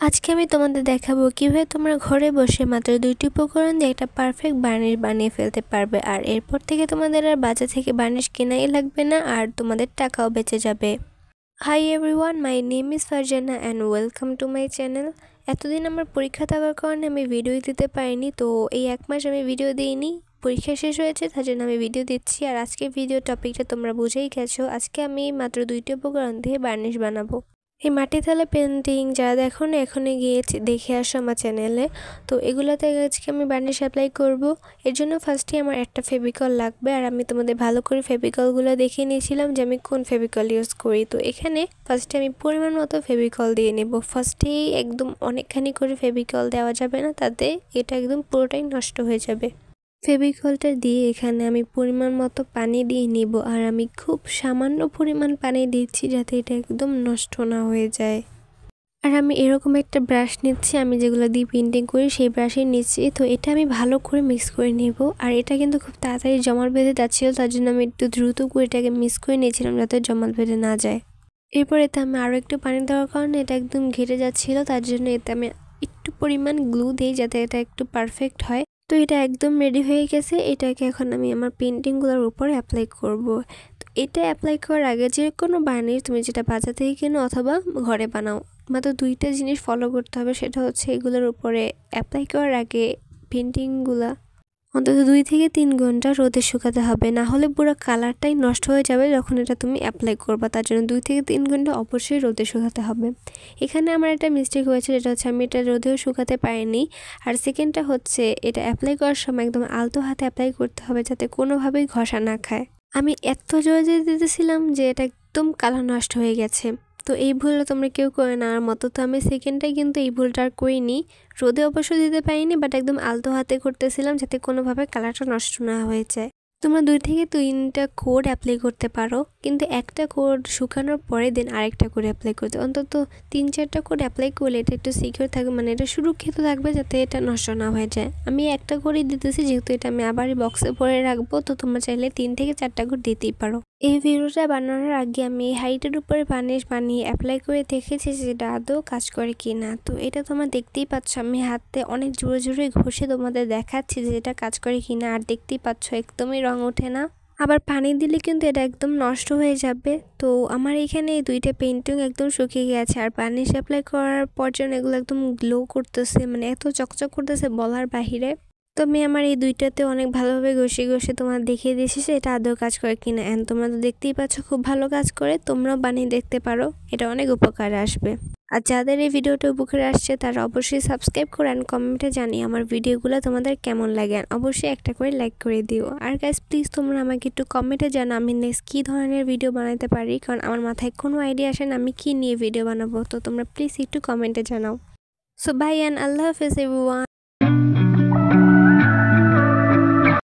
আজকে আমি তোমাদের দেখাবো কিভাবে তোমরা ঘরে বসে মাত্র 2টি উপকরণ দিয়ে একটা পারফেক্ট বার্নিশ বানিয়ে ফেলতে পারবে। আর এরপর থেকে তোমাদের আর বাজার থেকে বার্নিশ কেনাই লাগবে না, আর তোমাদের টাকাও বেঁচে যাবে। Hi everyone, my name is Farzana and welcome to my channel. এতদিন আমার পরীক্ষা থাকার কারণে আমি ভিডিও দিতে পারিনি, তো এই 1 মাস আমি ভিডিও দিইনি। পরীক্ষা শেষ হয়েছে, তার জন্য আমি ভিডিও দিচ্ছি। আর আজকে ভিডিও টপিকটা তোমরা বুঝেই গেছো। আজকে আমি মাত্র 2টি উপকরণ দিয়ে বার্নিশ বানাবো। এই মাটি থালা পেন্টিং যারা দেখো না, এখনো গিয়ে দেখে আসো আমার চ্যানেলে। তো এগুলোতে আজকে আমি বার্নিশ অ্যাপ্লাই করব। এর জন্য ফার্স্টে আমার একটা ফেভিকল লাগবে, আর আমি তোমাদের ভালো করে ফেভিকলগুলো দেখিয়ে নিয়েছিলাম যে আমি কোন ফেভিকল ইউজ করি। তো এখানে ফার্স্টে আমি পরিমাণ মতো ফেভিকল দিয়ে নেব। ফার্স্টেই একদম অনেকখানি করে ফেভিকল দেওয়া যাবে না, তাতে এটা একদম পুরোটাই নষ্ট হয়ে যাবে। ফেভিকলটা দিয়ে এখানে আমি পরিমাণ মতো পানি দিয়ে নিব, আর আমি খুব সামান্য পরিমাণ পানি দিচ্ছি যাতে এটা একদম নষ্ট না হয়ে যায়। আর আমি এরকম একটা ব্রাশ নিচ্ছি, আমি যেগুলো দিয়ে পেন্টিং করি সেই ব্রাশই নিচ্ছি। তো এটা আমি ভালো করে মিক্স করে নেব। আর এটা কিন্তু খুব তাড়াতাড়ি জমাট বেঁধে যাচ্ছিল, তার জন্য আমি একটু দ্রুত করে এটাকে মিক্স করে নিয়েছিলাম যাতে জমাট বেঁধে না যায়। এরপর এতে আমি আরও একটু পানি দেওয়ার কারণে এটা একদম ঘেটে যাচ্ছিল, তার জন্য এতে আমি একটু পরিমাণ গ্লু দিই যাতে এটা একটু পারফেক্ট হয়। তো এটা একদম রেডি হয়ে গেছে। এটাকে এখন আমি আমার পেন্টিংগুলোর উপরে অ্যাপ্লাই করব। তো এটা অ্যাপ্লাই করার আগে যে কোনো বার্নিশ তুমি যেটা বাজার থেকে কেনো অথবা ঘরে বানাও, মাত্র 2টা জিনিস ফলো করতে হবে। সেটা হচ্ছে এগুলোর উপরে অ্যাপ্লাই করার আগে পেন্টিংগুলা অন্তত 2 থেকে 3 ঘন্টা রোদে শুকাতে হবে, না হলে পুরো কালারটাই নষ্ট হয়ে যাবে যখন এটা তুমি অ্যাপ্লাই করবা। তার জন্য 2 থেকে 3 ঘন্টা অবশ্যই রোদে শুকাতে হবে। এখানে আমার একটা মিস্টেক হয়েছে, যেটা হচ্ছে আমি এটা রোদেও শুকাতে পারিনি। আর সেকেন্ডটা হচ্ছে এটা অ্যাপ্লাই করার সময় একদম আলতো হাতে অ্যাপ্লাই করতে হবে যাতে কোনোভাবেই ঘষা না খায়। আমি এত জোরে দিতেছিলাম যে এটা একদম কালার নষ্ট হয়ে গেছে। তো এই ভুলটা তোমরা কেউ করে না আমার মতো। তো আমি সেকেন্ডটাই কিন্তু এই ভুলটা আর করিনি। রোদে অবশ্য দিতে পারিনি, বাট একদম আলতো হাতে করতেছিলাম যাতে কোনোভাবে কালারটা নষ্ট না হয়ে যায়। তোমরা 2 থেকে 3টা কোড অ্যাপ্লাই করতে পারো, কিন্তু একটা কোড শুকানোর পরে দেন আরেকটা কোড অ্যাপ্লাই করতে। অন্তত 3-4টা কোড অ্যাপ্লাই করলে এটা একটু সিকিউর থাকবে, মানে এটা সুরক্ষিত থাকবে যাতে এটা নষ্ট না হয়ে যায়। আমি একটা কোডই দিতেছি যেহেতু এটা আমি আবার বক্সে ভরে রাখবো। তো তোমরা চাইলে 3 থেকে 4টা কোড দিতেই পারো। এই ভিডিওটা বানানোর আগে আমি হাইটের উপরে বার্নিশ বানিয়ে অ্যাপ্লাই করে দেখেছি যে এটা আদৌ কাজ করে কি না। তো এটা তোমরা দেখতেই পাচ্ছ, আমি হাতে অনেক জোরে জোরে ঘষে তোমাদের দেখাচ্ছি যে এটা কাজ করে কি না। আর দেখতেই পাচ্ছ একদমই রং ওঠে না, আবার পানি দিলে কিন্তু এটা একদম নষ্ট হয়ে যাবে। তো আমার এখানে এই 2টা পেন্টিং একদম শুকিয়ে গেছে, আর বার্নিশ অ্যাপ্লাই করার পর যেন এগুলো একদম গ্লো করতেছে, মানে এত চকচক করতেছে বলার বাহিরে। তো আমি আমার এই 2টাতে অনেক ভালোভাবে ঘষে তোমার দেখিয়ে দিয়েছি যে এটা আদৌ কাজ করে কিনা। অ্যান্ড তোমরা তো দেখতেই পাচ্ছ খুব ভালো কাজ করে। তোমরাও বানিয়ে দেখতে পারো, এটা অনেক উপকারে আসবে। আর যাদের এই ভিডিওটা উপকারে আসছে তারা অবশ্যই সাবস্ক্রাইব করে অ্যান্ড কমেন্টে জানিয়ে আমার ভিডিওগুলো তোমাদের কেমন লাগে। অবশ্যই একটা করে লাইক করে দিও। আর গাইস প্লিজ তোমরা আমাকে একটু কমেন্টে জানাও আমি নেক্সট কী ধরনের ভিডিও বানাতে পারি, কারণ আমার মাথায় কোনো আইডিয়া আসে না আমি কী নিয়ে ভিডিও বানাবো। তো তোমরা প্লিজ একটু কমেন্টে জানাও। সো বাই অ্যান্ড আল্লাহ হাফেজ এভরিওয়ান।